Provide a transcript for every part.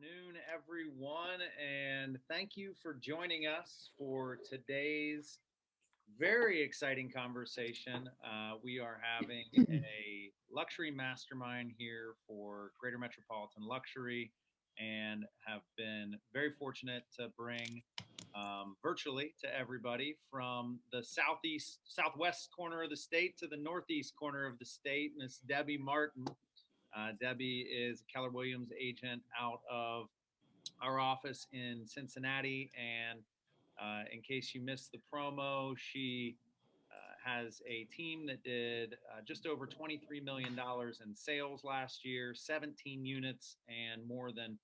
afternoon, everyone, and thank you for joining us for today's very exciting conversation. We are having a luxury mastermind here for Greater Metropolitan Luxury and have been very fortunate to bring virtually to everybody from the southwest corner of the state to the northeast corner of the state, Miss Debi Martin. Debi is a Keller Williams agent out of our office in Cincinnati. And in case you missed the promo, she has a team that did just over $23 million in sales last year, 17 units, and more than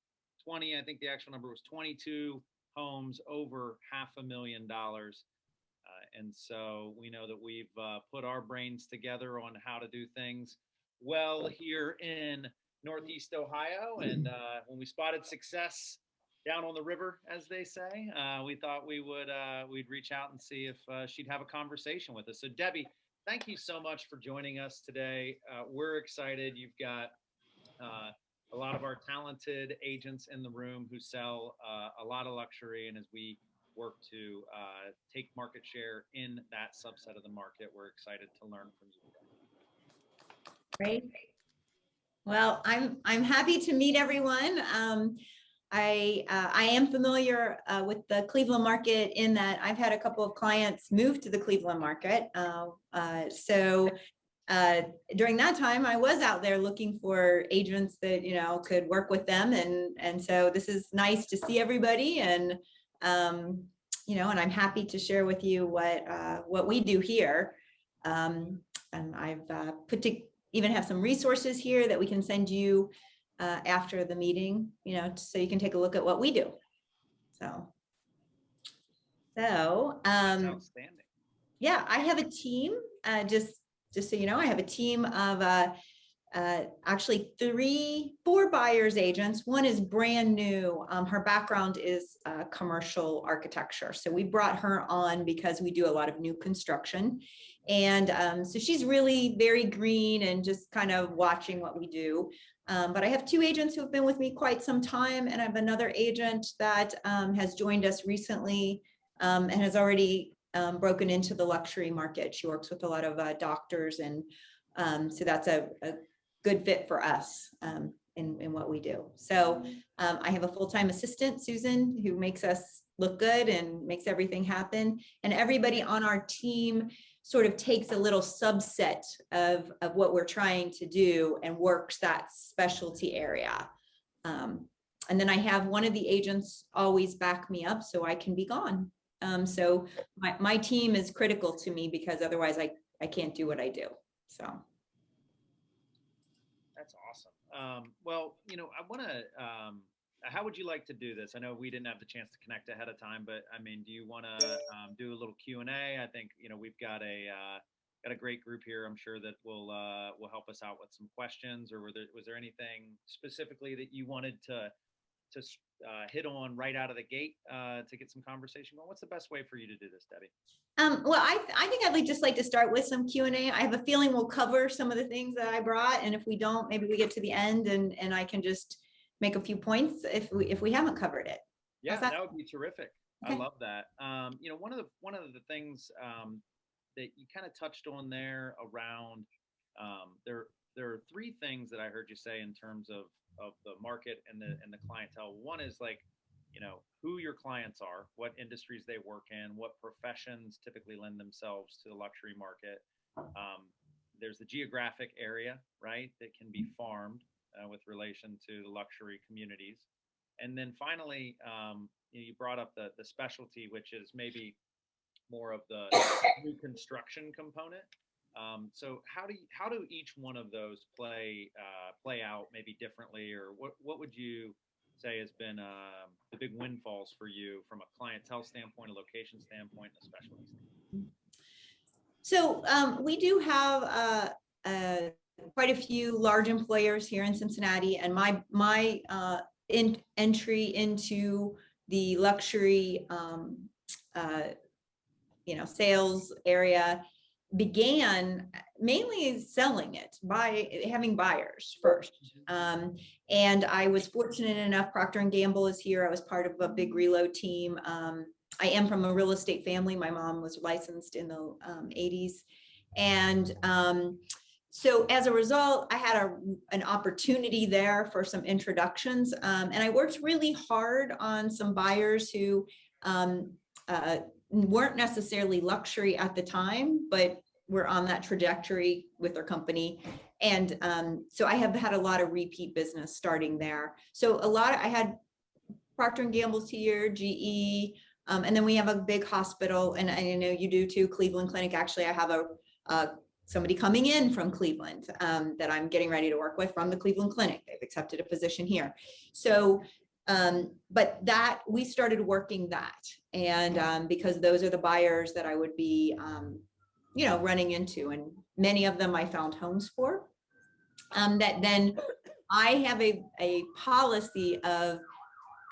20. I think the actual number was 22 homes over $500,000. And so we know that we've put our brains together on how to do things well here in Northeast Ohio. And when we spotted success down on the river, as they say, we thought we'd reach out and see if she'd have a conversation with us. So Debi, thank you so much for joining us today. We're excited. You've got a lot of our talented agents in the room who sell a lot of luxury. And as we work to take market share in that subset of the market, we're excited to learn from you today. Great. Well, I'm happy to meet everyone. I am familiar with the Cleveland market in that I've had a couple of clients move to the Cleveland market. So during that time, I was out there looking for agents that could work with them, and so this is nice to see everybody, and and I'm happy to share with you what we do here. And I've even have some resources here that we can send you after the meeting, so you can take a look at what we do. So Outstanding. Yeah, I have a team, just so you know, I have a team of actually 4 buyers agents. One is brand new. Her background is commercial architecture. So we brought her on because we do a lot of new construction. And so she's really very green and just kind of watching what we do. But I have 2 agents who have been with me quite some time. And I have another agent that has joined us recently and has already broken into the luxury market. She works with a lot of doctors. And so that's a good fit for us in what we do. So I have a full-time assistant, Susan, who makes us look good and makes everything happen. And everybody on our team sort of takes a little subset of what we're trying to do and works that specialty area. And then I have one of the agents always back me up so I can be gone. So my team is critical to me because otherwise I can't do what I do. So. That's awesome. Well, I want to, how would you like to do this? I know we didn't have the chance to connect ahead of time, but I mean, do you want to do a little Q&A? I think, we've got a great group here. I'm sure that will help us out with some questions, or was there anything specifically that you wanted to hit on right out of the gate to get some conversation going? What's the best way for you to do this, Debi? Well, I think I'd just like to start with some Q&A. I have a feeling we'll cover some of the things that I brought, and if we don't, maybe we get to the end and I can just make a few points if we haven't covered it. Yeah, that would be terrific. Okay. I love that. One of the things that you kind of touched on there around there are 3 things that I heard you say in terms of the market and the clientele. One is like, who your clients are, what industries they work in, what professions typically lend themselves to the luxury market. There's the geographic area, right, that can be farmed with relation to the luxury communities. And then finally, you brought up the specialty, which is maybe more of the new construction component. So how do each one of those play out maybe differently, or what would you say has been the big windfalls for you from a clientele standpoint, a location standpoint, and a specialty standpoint? So we do have quite a few large employers here in Cincinnati, and my entry into the luxury sales area began mainly selling it by having buyers first. And I was fortunate enough, Procter & Gamble is here. I was part of a big reload team. I am from a real estate family. My mom was licensed in the 80s. And so as a result, I had an opportunity there for some introductions. And I worked really hard on some buyers who weren't necessarily luxury at the time, but were on that trajectory with their company. And so I have had a lot of repeat business starting there. So I had Procter & Gamble's here, GE, and then we have a big hospital, and I know you do too, Cleveland Clinic. Actually, I have somebody coming in from Cleveland that I'm getting ready to work with from the Cleveland Clinic. They've accepted a position here. So, but that we started working that, and because those are the buyers that I would be, running into, and many of them I found homes for. That then I have a policy of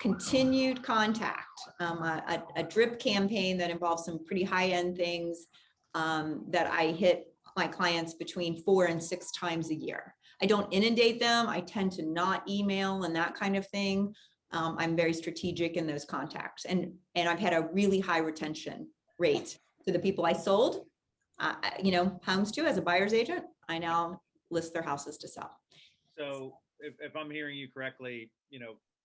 continued contact, a drip campaign that involves some pretty high-end things that I hit my clients between 4 and 6 times a year. I don't inundate them. I tend to not email and that kind of thing. I'm very strategic in those contacts, and I've had a really high retention rate. So the people I sold, homes to as a buyer's agent, I now list their houses to sell. So if I'm hearing you correctly,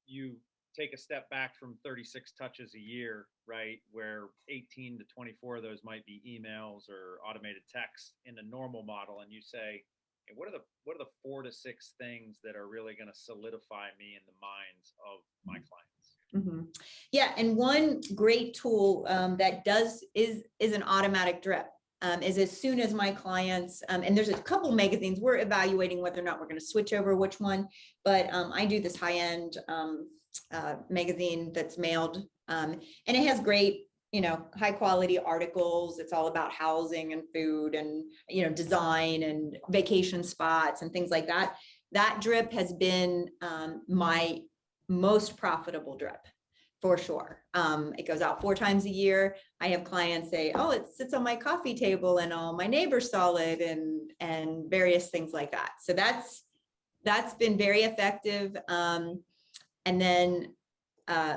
you take a step back from 36 touches a year, right? Where 18 to 24 of those might be emails or automated texts in a normal model. And you say, hey, what are the 4 to 6 things that are really going to solidify me in the minds of my clients? Mm-hmm. Yeah. And one great tool that is an automatic drip. Is as soon as my clients, and there's a couple magazines, we're evaluating whether or not we're going to switch over which one, but I do this high-end magazine that's mailed, and it has great, high quality articles. It's all about housing and food and, design and vacation spots and things like that. That drip has been my most profitable drip. For sure. It goes out 4 times a year. I have clients say, oh, it sits on my coffee table and all my neighbors saw it, and various things like that. So that's been very effective. And then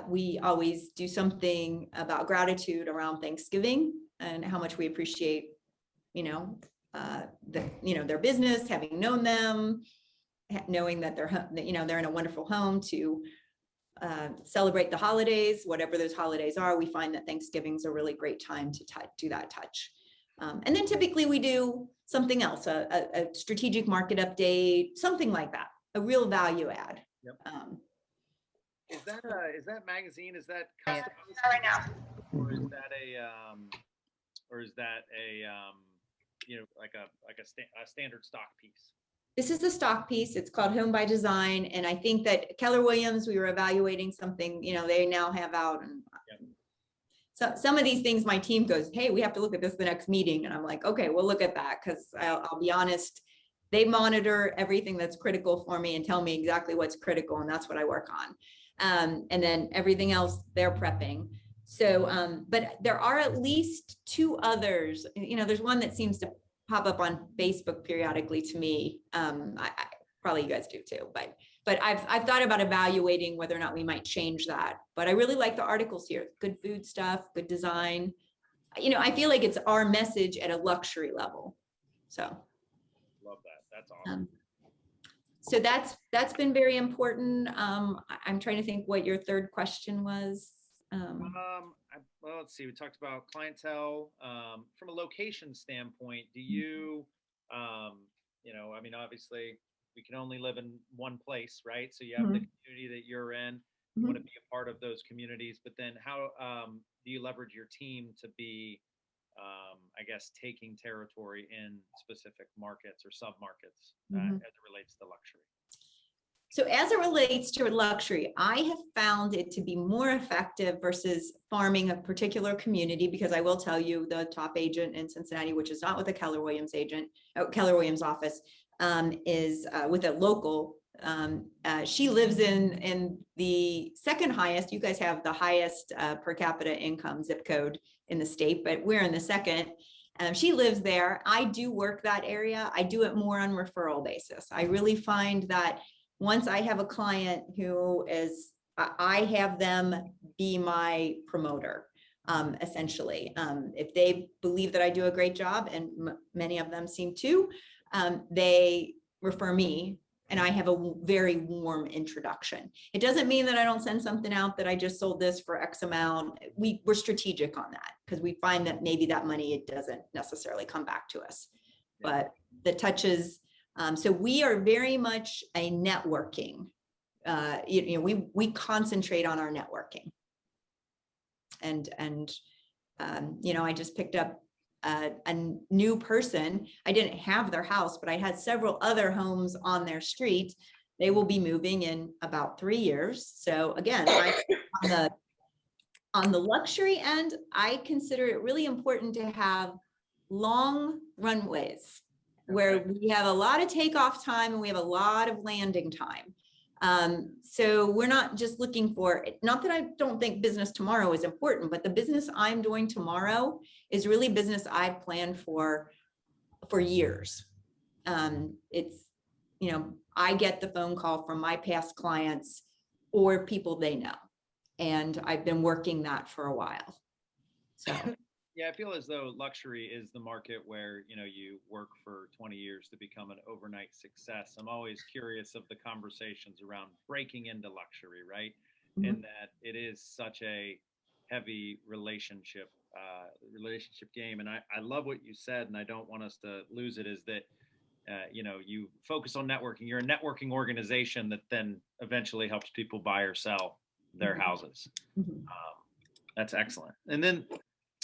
we always do something about gratitude around Thanksgiving and how much we appreciate, their business, having known them, knowing that they're in a wonderful home to celebrate the holidays, whatever those holidays are. We find that Thanksgiving's a really great time to do that touch. And then typically we do something else, a strategic market update, something like that, a real value add. Yep. Is that magazine, is that customized right now, or is that a standard stock piece? This is the stock piece. It's called Home by Design. And I think that Keller Williams, we were evaluating something, they now have out. And so some of these things, my team goes, hey, we have to look at this the next meeting. And I'm like, okay, we'll look at that. Cause I'll be honest, they monitor everything that's critical for me and tell me exactly what's critical. And that's what I work on. And then everything else they're prepping. So, but there are at least 2 others, there's one that seems to pop up on Facebook periodically to me. I probably you guys do too, but I've thought about evaluating whether or not we might change that. But I really like the articles here. Good food stuff, good design. I feel like it's our message at a luxury level. So love that. That's awesome. So that's been very important. I'm trying to think what your third question was. Well, let's see. We talked about clientele from a location standpoint. Do you, obviously we can only live in one place, right? So you have the community that you're in. You want to be a part of those communities, but then how do you leverage your team to be, taking territory in specific markets or sub-markets as it relates to luxury? So as it relates to luxury, I have found it to be more effective versus farming a particular community, because I will tell you the top agent in Cincinnati, which is not with a Keller Williams office, is with a local. She lives in the second highest. You guys have the highest per capita income zip code in the state, but we're in the second. She lives there. I do work that area. I do it more on referral basis. I really find that once I have a client who is, I have them be my promoter, essentially. If they believe that I do a great job, and many of them seem to, they refer me, and I have a very warm introduction. It doesn't mean that I don't send something out that I just sold this for X amount. We're strategic on that because we find that maybe that money, it doesn't necessarily come back to us. But the touches, so we are very much a networking. We concentrate on our networking. And I just picked up a new person. I didn't have their house, but I had several other homes on their street. They will be moving in about 3 years. So again, on the luxury end, I consider it really important to have long runways where we have a lot of takeoff time and we have a lot of landing time. So we're not just looking for, not that I don't think business tomorrow is important, but the business I'm doing tomorrow is really business I've planned for years. It's, I get the phone call from my past clients or people they know, and I've been working that for a while. So. Yeah, I feel as though luxury is the market where, you work for 20 years to become an overnight success. I'm always curious of the conversations around breaking into luxury, right? Mm-hmm. In that it is such a heavy relationship game. And I love what you said, and I don't want us to lose it, is that, you focus on networking. You're a networking organization that then eventually helps people buy or sell their houses. Mm-hmm. That's excellent. And then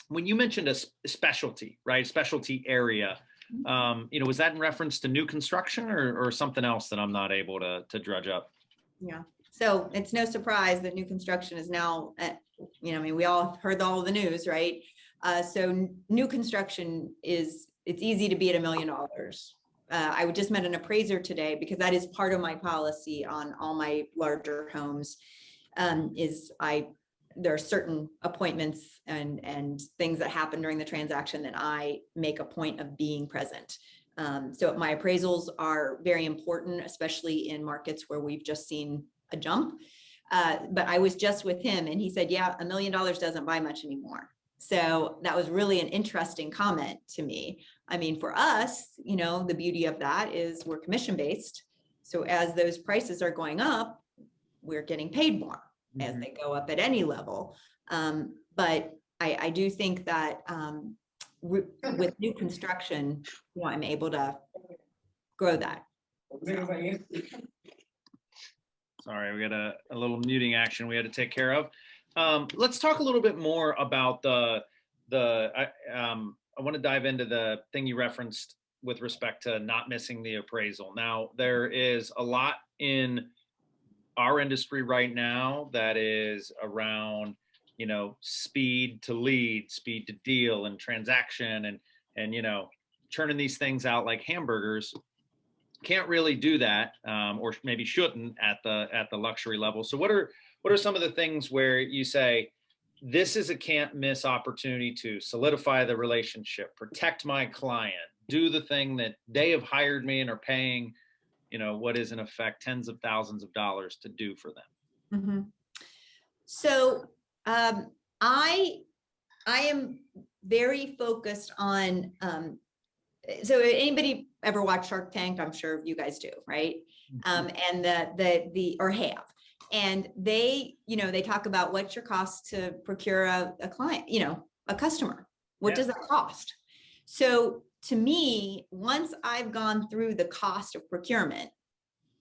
when you mentioned a specialty, right? Specialty area, was that in reference to new construction or something else that I'm not able to drudge up? Yeah. So it's no surprise that new construction is now, we all heard all the news, right? So new construction it's easy to be at $1 million. I just met an appraiser today because that is part of my policy on all my larger homes. There are certain appointments and things that happen during the transaction that I make a point of being present. So my appraisals are very important, especially in markets where we've just seen a jump. But I was just with him and he said, yeah, $1 million doesn't buy much anymore. So that was really an interesting comment to me. I mean, for us, the beauty of that is we're commission based. So as those prices are going up, we're getting paid more as they go up at any level. But I do think that with new construction, I'm able to grow that. So. Sorry, we got a little muting action we had to take care of. Let's talk a little bit more about I want to dive into the thing you referenced with respect to not missing the appraisal. Now, there is a lot in our industry right now that is around, speed to lead, speed to deal, and transaction, and churning these things out like hamburgers. Can't really do that, or maybe shouldn't at the luxury level. So what are some of the things where you say, this is a can't miss opportunity to solidify the relationship, protect my client, do the thing that they have hired me and are paying, what is in effect tens of thousands of dollars to do for them? Mm-hmm. So I am very focused on, so anybody ever watch Shark Tank? I'm sure you guys do, right? And or have. And they talk about what's your cost to procure a client, a customer. What does that cost? So to me, once I've gone through the cost of procurement,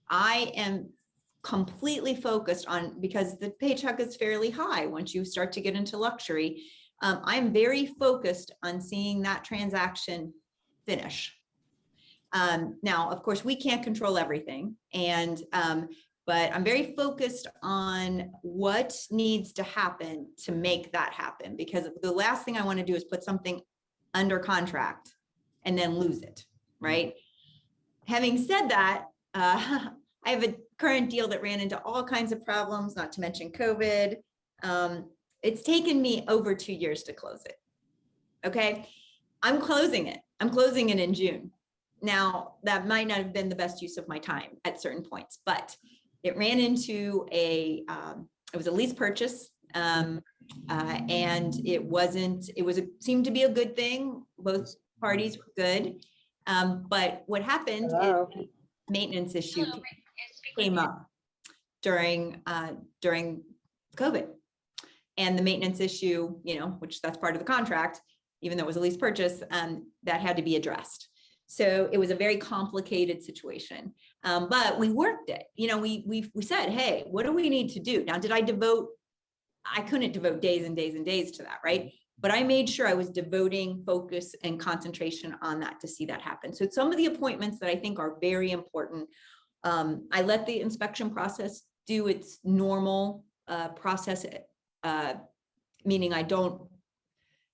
I am completely focused on, because the paycheck is fairly high once you start to get into luxury. I'm very focused on seeing that transaction finish. Now, of course, we can't control everything, but I'm very focused on what needs to happen to make that happen, because the last thing I want to do is put something under contract and then lose it, right? Having said that, I have a current deal that ran into all kinds of problems, not to mention COVID. It's taken me over 2 years to close it. Okay. I'm closing it. I'm closing it in June. Now, that might not have been the best use of my time at certain points, but it ran into it was a lease purchase. And it seemed to be a good thing. Both parties were good. But what happened is a maintenance issue came up during COVID. And the maintenance issue, which that's part of the contract, even though it was a lease purchase, that had to be addressed. So it was a very complicated situation, but we worked it. We said, hey, what do we need to do? Now, I couldn't devote days and days and days to that, right? But I made sure I was devoting focus and concentration on that to see that happen. So some of the appointments that I think are very important, I let the inspection process do its normal process, meaning I don't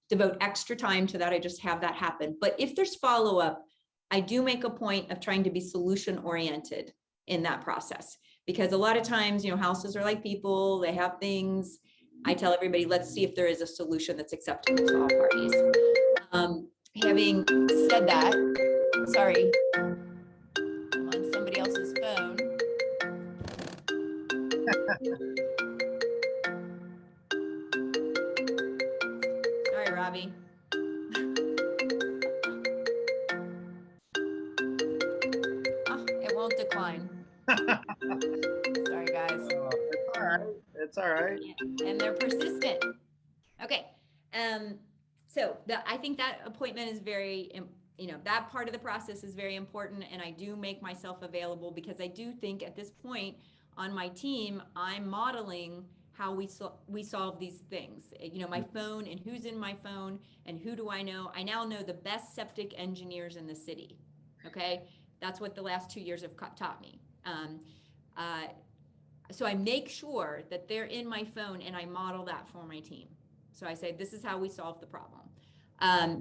devote extra time to that. I just have that happen. But if there's follow-up, I do make a point of trying to be solution oriented in that process, because a lot of times, houses are like people, they have things. I tell everybody, let's see if there is a solution that's acceptable to all parties. Having said that, sorry, I'm on somebody else's phone. Sorry, Robbie. It won't decline. Sorry, guys. It's all right. It's all right. And they're persistent. Okay. So I think that appointment is very, that part of the process is very important. And I do make myself available, because I do think at this point on my team, I'm modeling how we solve these things. My phone and who's in my phone and who do I know? I now know the best septic engineers in the city. Okay. That's what the last 2 years have taught me. So I make sure that they're in my phone and I model that for my team. So I say, this is how we solve the problem.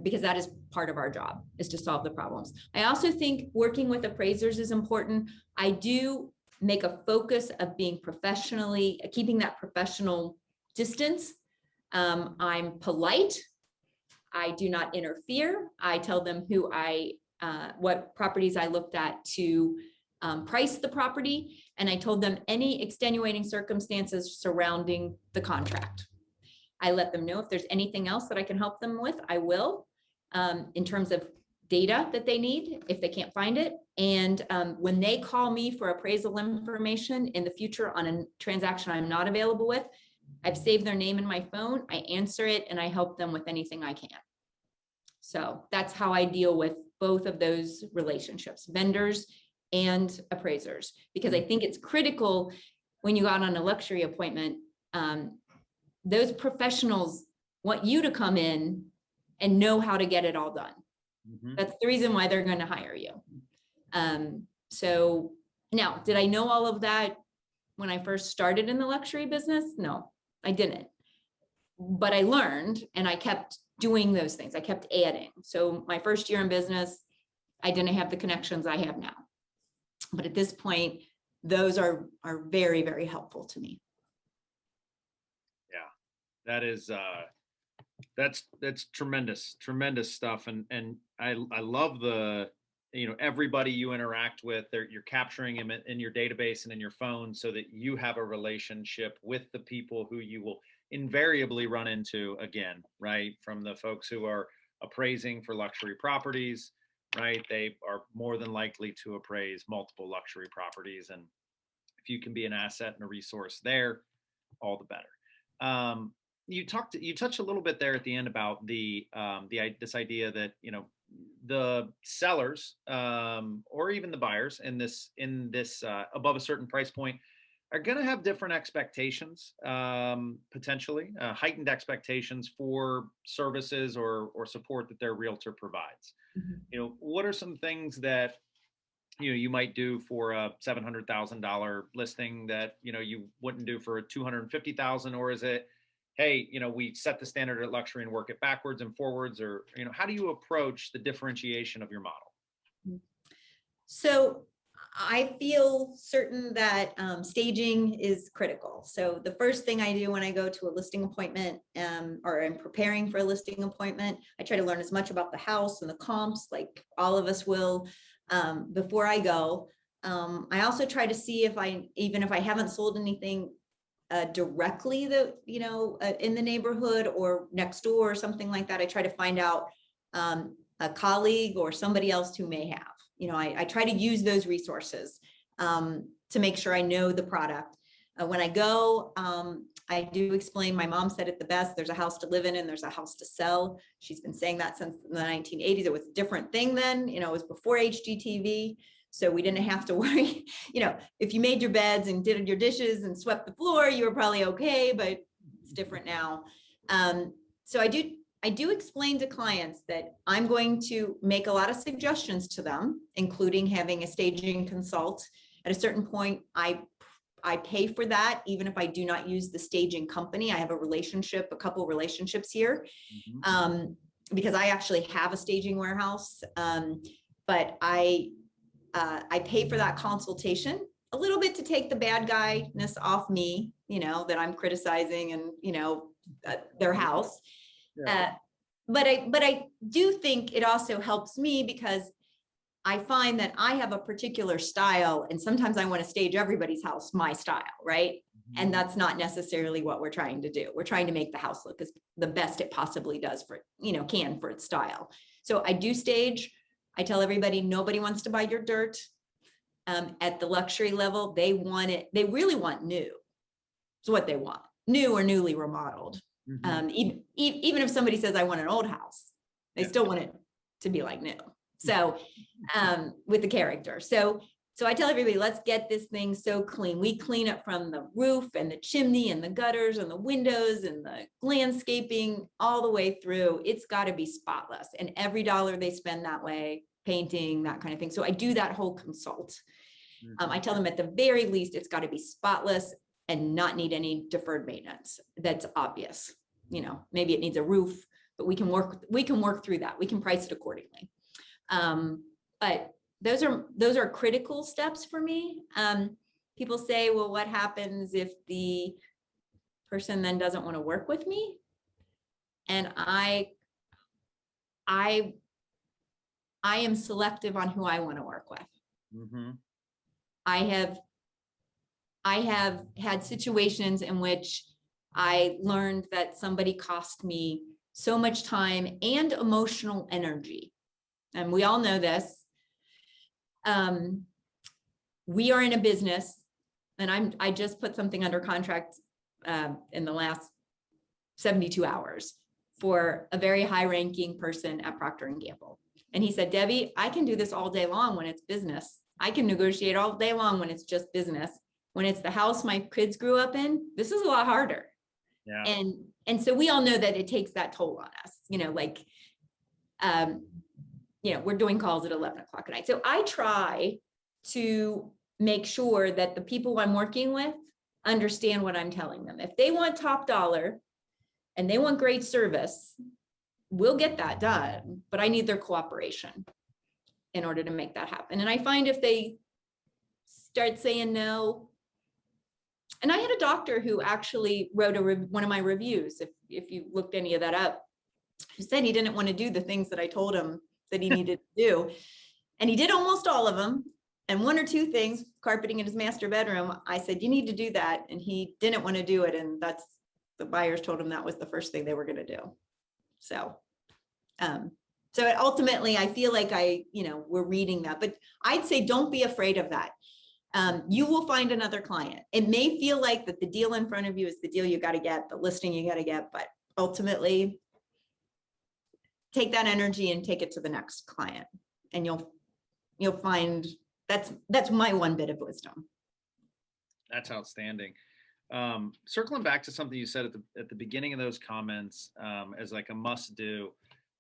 Because that is part of our job, is to solve the problems. I also think working with appraisers is important. I do make a focus of being keeping that professional distance. I'm polite. I do not interfere. I tell them what properties I looked at to price the property. And I told them any extenuating circumstances surrounding the contract. I let them know if there's anything else that I can help them with, I will, in terms of data that they need if they can't find it. And when they call me for appraisal information in the future on a transaction I'm not available with, I've saved their name in my phone, I answer it, and I help them with anything I can. So that's how I deal with both of those relationships, vendors and appraisers, because I think it's critical when you go out on a luxury appointment. Those professionals want you to come in and know how to get it all done. Mm-hmm. That's the reason why they're going to hire you. So now, did I know all of that when I first started in the luxury business? No, I didn't. But I learned, and I kept doing those things. I kept adding. So my first year in business, I didn't have the connections I have now. But at this point, those are very, very helpful to me. That is that's tremendous stuff, and I love the everybody you interact with, you're capturing them in your database and in your phone, so that you have a relationship with the people who you will invariably run into again, right? From the folks who are appraising for luxury properties, right? They are more than likely to appraise multiple luxury properties, and if you can be an asset and a resource there, all the better. You touched a little bit there at the end about this idea that the sellers or even the buyers in this above a certain price point are going to have different expectations, potentially heightened expectations for services or support that their realtor provides. Mm-hmm. What are some things that you might do for a $700,000 listing that you wouldn't do for a $250,000, or is it, hey, we set the standard at luxury and work it backwards and forwards, or, how do you approach the differentiation of your model? So I feel certain that staging is critical. So the first thing I do when I go to a listing appointment or I'm preparing for a listing appointment, I try to learn as much about the house and the comps, like all of us will, before I go. I also try to see if even if I haven't sold anything directly that, in the neighborhood or next door or something like that, I try to find out a colleague or somebody else who may have. I try to use those resources to make sure I know the product. When I go, I do explain, my mom said it the best, there's a house to live in and there's a house to sell. She's been saying that since the 1980s. It was a different thing then, it was before HGTV. So we didn't have to worry, if you made your beds and did your dishes and swept the floor, you were probably okay, but it's different now. So I do explain to clients that I'm going to make a lot of suggestions to them, including having a staging consult. At a certain point, I pay for that, even if I do not use the staging company. I have a couple relationships here, because I actually have a staging warehouse, but I pay for that consultation a little bit to take the bad guyness off me, that I'm criticizing and, their house. Yeah. But I do think it also helps me because I find that I have a particular style and sometimes I want to stage everybody's house my style, right? And that's not necessarily what we're trying to do. We're trying to make the house look as the best it possibly does for, can for its style. So I do stage. I tell everybody, nobody wants to buy your dirt. At the luxury level, they want it. They really want new. It's what they want, new or newly remodeled. Even if somebody says, I want an old house, they still want it to be like new. So with the character. So I tell everybody, let's get this thing so clean. We clean it from the roof and the chimney and the gutters and the windows and the landscaping all the way through. It's got to be spotless. And every dollar they spend that way, painting, that kind of thing. So I do that whole consult. I tell them at the very least, it's got to be spotless and not need any deferred maintenance. That's obvious. Maybe it needs a roof, but we can work through that. We can price it accordingly. But those are critical steps for me. People say, well, what happens if the person then doesn't want to work with me? And I am selective on who I want to work with. I have had situations in which I learned that somebody cost me so much time and emotional energy. And we all know this. We are in a business, and I just put something under contract in the last 72 hours for a very high-ranking person at Procter & Gamble. And he said, Debbie, I can do this all day long when it's business. I can negotiate all day long when it's just business. When it's the house my kids grew up in, this is a lot harder. Yeah. And so we all know that it takes that toll on us, we're doing calls at 11 o'clock at night. So I try to make sure that the people I'm working with understand what I'm telling them. If they want top dollar and they want great service, we'll get that done, but I need their cooperation in order to make that happen. And I find if they start saying no, and I had a doctor who actually wrote one of my reviews, if you looked any of that up, who said he didn't want to do the things that I told him that he needed to do. And he did almost all of them. And one or two things, carpeting in his master bedroom, I said, you need to do that. And he didn't want to do it. And the buyers told him that was the first thing they were going to do. So ultimately, I feel like we're reading that, but I'd say don't be afraid of that. You will find another client. It may feel like that the deal in front of you is the deal you got to get, the listing you got to get, but ultimately take that energy and take it to the next client. And you'll find that's my one bit of wisdom. That's outstanding. Circling back to something you said at the beginning of those comments, as like a must do,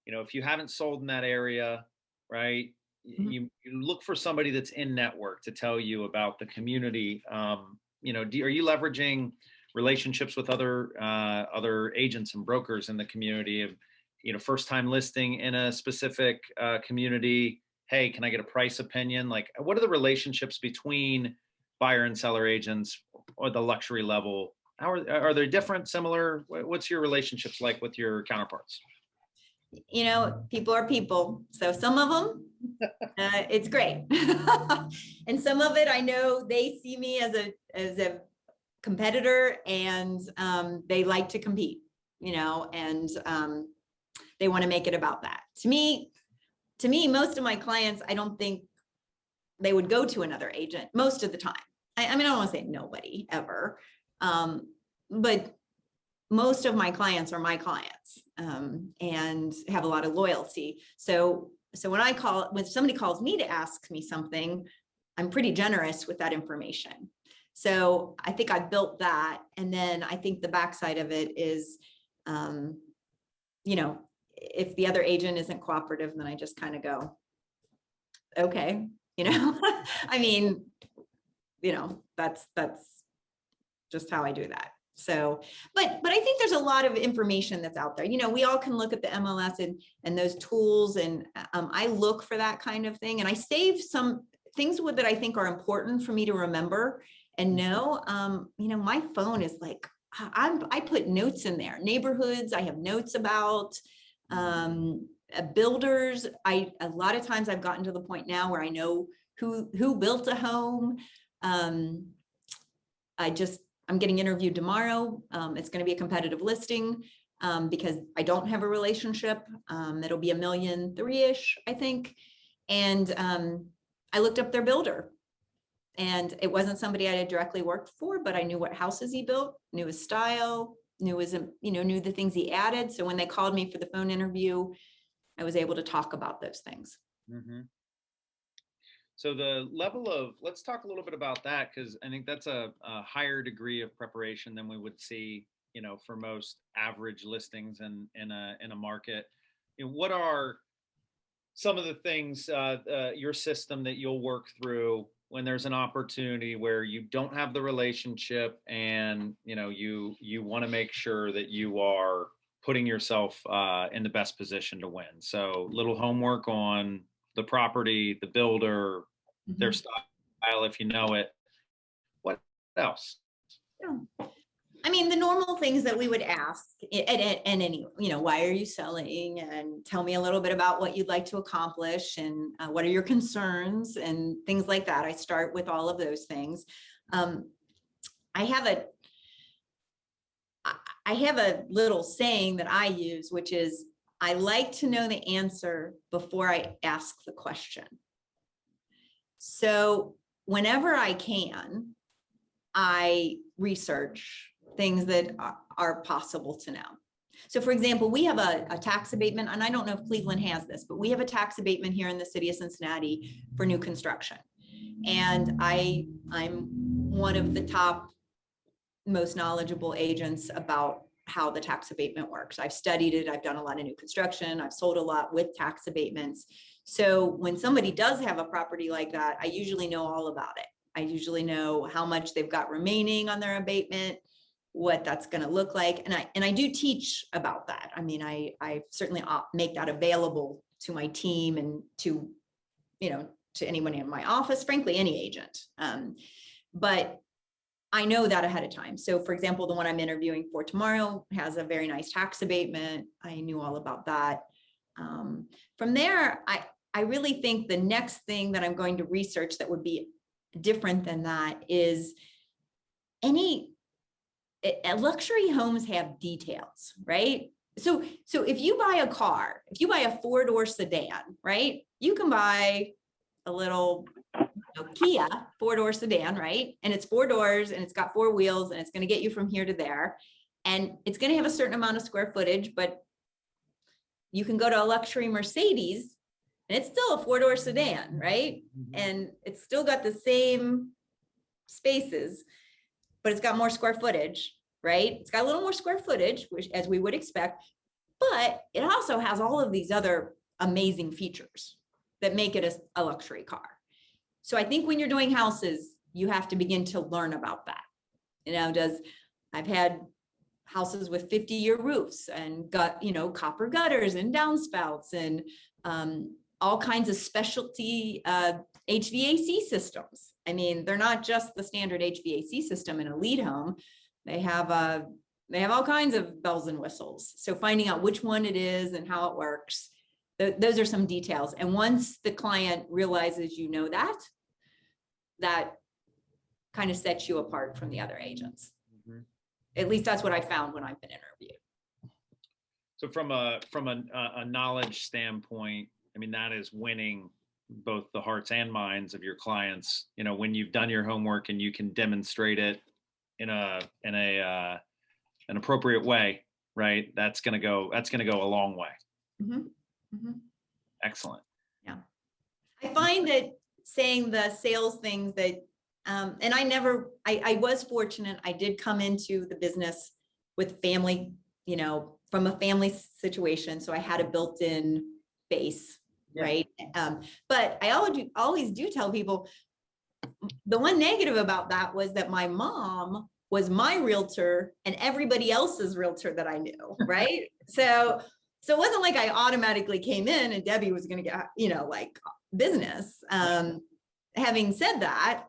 if you haven't sold in that area, right, you look for somebody that's in network to tell you about the community. Are you leveraging relationships with other agents and brokers in the community of, first time listing in a specific community? hey, can I get a price opinion? Like, what are the relationships between buyer and seller agents or the luxury level? How are they different, similar? What's your relationships like with your counterparts? People are people. So some of them, it's great. And some of it, I know they see me as a competitor, and they like to compete, and they want to make it about that. To me, most of my clients, I don't think they would go to another agent most of the time. I mean, I don't want to say nobody ever, but most of my clients are my clients, and have a lot of loyalty. So when somebody calls me to ask me something, I'm pretty generous with that information. So I think I built that. And then I think the backside of it is, if the other agent isn't cooperative, then I just kind of go, okay, I mean, that's just how I do that. So, but I think there's a lot of information that's out there. We all can look at the MLS and those tools, and I look for that kind of thing, and I save some things that I think are important for me to remember and know. My phone is like, I put notes in there. Neighborhoods I have notes about, builders. A lot of times I've gotten to the point now where I know who built a home. I'm getting interviewed tomorrow. It's going to be a competitive listing, because I don't have a relationship. It'll be $1.3 million-ish, I think. And I looked up their builder, and it wasn't somebody I had directly worked for, but I knew what houses he built, knew his style, knew the things he added. So when they called me for the phone interview, I was able to talk about those things. Mm-hmm. So let's talk a little bit about that, because I think that's a higher degree of preparation than we would see, for most average listings in a market. What are some of the things, your system that you'll work through when there's an opportunity where you don't have the relationship, and you want to make sure that you are putting yourself in the best position to win? So little homework on the property, the builder, their style, if you know it. What else? Yeah. I mean, the normal things that we would ask, and any, why are you selling? And tell me a little bit about what you'd like to accomplish, and what are your concerns, and things like that. I start with all of those things. I have a little saying that I use, which is, I like to know the answer before I ask the question. So whenever I can, I research things that are possible to know. So for example, we have a tax abatement, and I don't know if Cleveland has this, but we have a tax abatement here in the city of Cincinnati for new construction. And I'm one of the top most knowledgeable agents about how the tax abatement works. I've studied it. I've done a lot of new construction. I've sold a lot with tax abatements. So when somebody does have a property like that, I usually know all about it. I usually know how much they've got remaining on their abatement, what that's going to look like. And I do teach about that. I mean, I certainly make that available to my team and to anyone in my office, frankly, any agent. But I know that ahead of time. So for example, the one I'm interviewing for tomorrow has a very nice tax abatement. I knew all about that. From there, I really think the next thing that I'm going to research that would be different than that is luxury homes have details, right? So if you buy a car, if you buy a 4-door sedan, right? You can buy a little Kia 4-door sedan, right? And it's 4 doors, and it's got 4 wheels, and it's going to get you from here to there. And it's going to have a certain amount of square footage, but you can go to a luxury Mercedes, and it's still a 4-door sedan, right? Mm-hmm. And it's still got the same spaces, but it's got more square footage, right? It's got a little more square footage, which, as we would expect, but it also has all of these other amazing features that make it a luxury car. So I think when you're doing houses, you have to begin to learn about that. I've had houses with 50-year roofs and got, copper gutters and downspouts, and all kinds of specialty HVAC systems. I mean, they're not just the standard HVAC system in a lead home. They have all kinds of bells and whistles. So finding out which one it is and how it works, those are some details. And once the client realizes you know that, that kind of sets you apart from the other agents. Mm-hmm. At least that's what I found when I've been interviewed. So from a knowledge standpoint, I mean, that is winning both the hearts and minds of your clients. You know, when you've done your homework and you can demonstrate it in an appropriate way, right? That's gonna go a long way. Mm-hmm. Mm-hmm. Excellent. Yeah, I find that saying the sales things that, and I was fortunate. I did come into the business with family, you know, from a family situation, so I had a built-in base. Yeah. Right. But I always do tell people the one negative about that was that my mom was my realtor and everybody else's realtor that I knew. Right. So it wasn't like I automatically came in and Debbie was going to get, you know, like business. Having said that,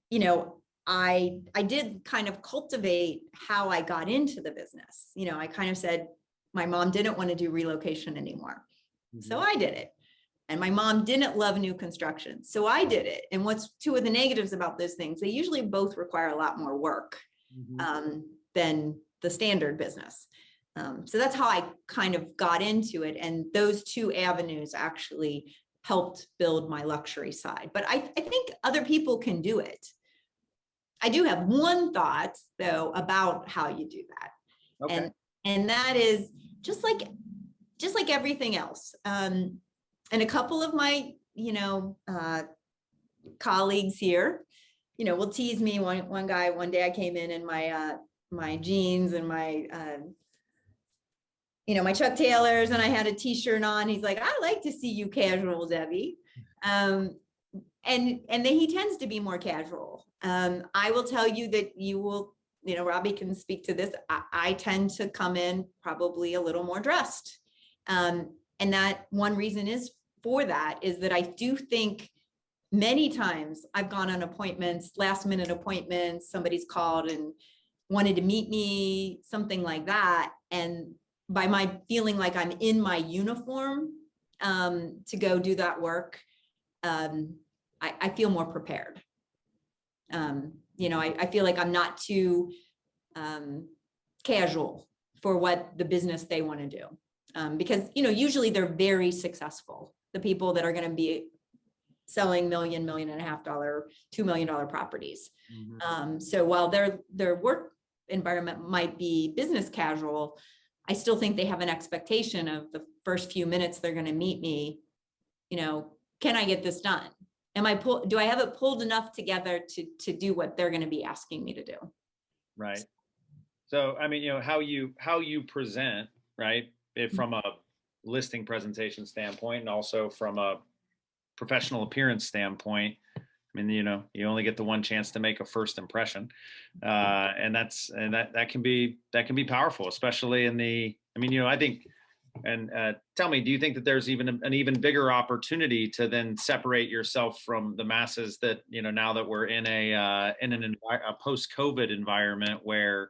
you know, I did kind of cultivate how I got into the business. You know, I kind of said my mom didn't want to do relocation anymore. So I did it. And my mom didn't love new construction. So I did it. And what's two of the negatives about those things? They usually both require a lot more work than the standard business. So that's how I kind of got into it. And those two avenues actually helped build my luxury side. But I think other people can do it. I do have one thought, though, about how you do that. Okay. And that is just like everything else. And a couple of my, you know, colleagues here, you know, will tease me. One guy, one day I came in my jeans and my, you know, my Chuck Taylors, and I had a t-shirt on. He's like, I like to see you casual, Debbie. And then he tends to be more casual. I will tell you that you will, you know, Robbie can speak to this. I tend to come in probably a little more dressed. And that one reason is that I do think many times I've gone on appointments, last minute appointments, somebody's called and wanted to meet me, something like that. And by my feeling like I'm in my uniform to go do that work, I feel more prepared. You know, I feel like I'm not too casual for what the business they want to do. Because, you know, usually they're very successful. The people that are going to be selling $1 million, $1.5 million, $2 million properties. So while their work environment might be business casual, I still think they have an expectation of the first few minutes they're going to meet me. You know, can I get this done? Do I have it pulled enough together to do what they're going to be asking me to do? Right. So, I mean, you know, how you present, right? From a listing presentation standpoint and also from a professional appearance standpoint. I mean, you know, you only get the one chance to make a first impression. And that can be powerful, especially in I mean, you know, I think, and tell me, do you think that there's even an even bigger opportunity to then separate yourself from the masses that, you know, now that we're in a post-COVID environment where,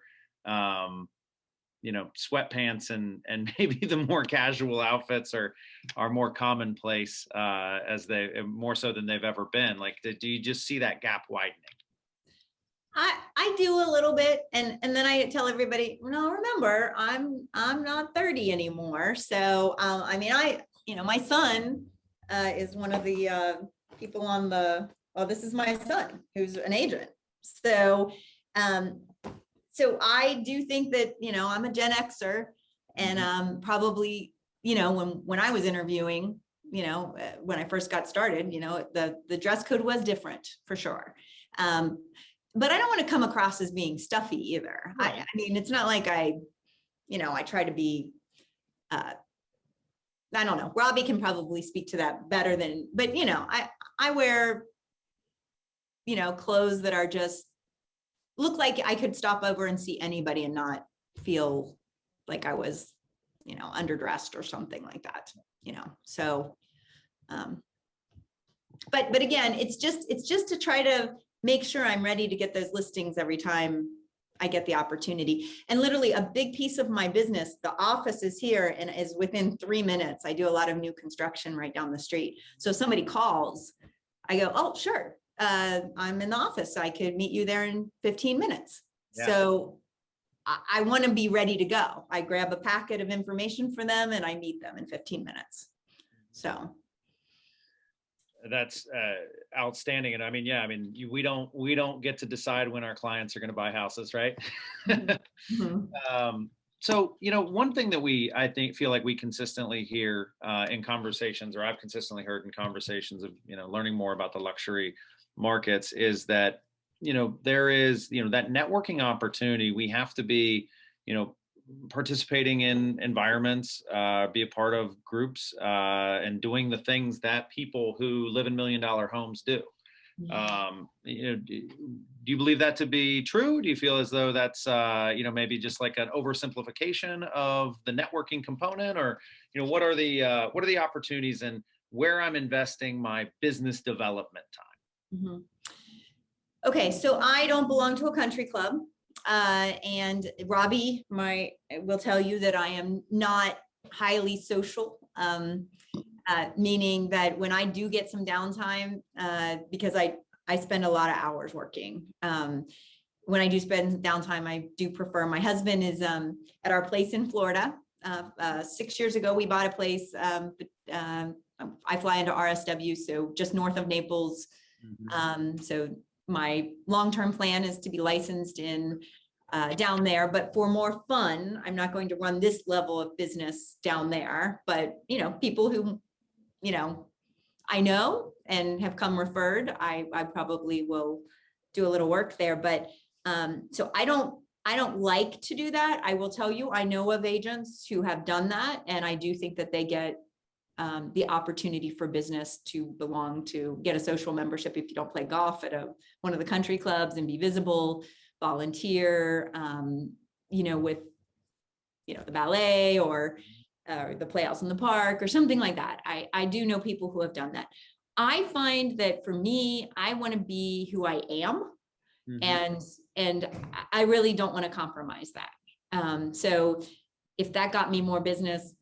you know, sweatpants and maybe the more casual outfits are more commonplace as they more so than they've ever been. Like, do you just see that gap widening? I do a little bit, and then I tell everybody, no, remember, I'm not 30 anymore. So I mean, you know, my son is one of the people on this is my son who's an agent. So so I do think that, you know, I'm a Gen Xer, and probably, you know, when I was interviewing, you know, when I first got started, you know, the dress code was different for sure. But I don't want to come across as being stuffy either. Right. I mean, it's not like I try to be, I don't know, Robbie can probably speak to that better but you know, I wear, you know, clothes that are just, look like I could stop over and see anybody and not feel like I was, you know, underdressed or something like that, you know. So But again, it's just to try to make sure I'm ready to get those listings every time I get the opportunity. And literally a big piece of my business, the office is here and is within 3 minutes. I do a lot of new construction right down the street. So if somebody calls, I go, oh, sure. I'm in the office. I could meet you there in 15 minutes. Yeah. So I want to be ready to go. I grab a packet of information for them and I meet them in 15 minutes. So that's outstanding. And I mean, yeah, I mean, we don't get to decide when our clients are going to buy houses, right? mm-hmm. So, one thing that I feel like we consistently hear in conversations, or I've consistently heard in conversations of, learning more about the luxury markets is that, there is, that networking opportunity. We have to be, participating in environments, be a part of groups, and doing the things that people who live in $1 million homes do. Do you believe that to be true? Do you feel as though that's, maybe just like an oversimplification of the networking component, or, what are the opportunities and where I'm investing my business development time? Mm-hmm. Okay. So I don't belong to a country club. And Robbie will tell you that I am not highly social, meaning that when I do get some downtime, because I spend a lot of hours working. When I do spend downtime, I do prefer, my husband is at our place in Florida. 6 years ago, we bought a place. I fly into RSW, so just north of Naples. Mm-hmm. So my long-term plan is to be licensed in down there, but for more fun, I'm not going to run this level of business down there. But people who I know and have come referred, I probably will do a little work there. But so I don't like to do that. I will tell you, I know of agents who have done that, and I do think that they get the opportunity for business to get a social membership if you don't play golf at one of the country clubs and be visible, volunteer, with, the ballet or the Playhouse in the Park or something like that. I do know people who have done that. I find that for me, I want to be who I am. Mm-hmm. And I really don't want to compromise that. So if that got me more business,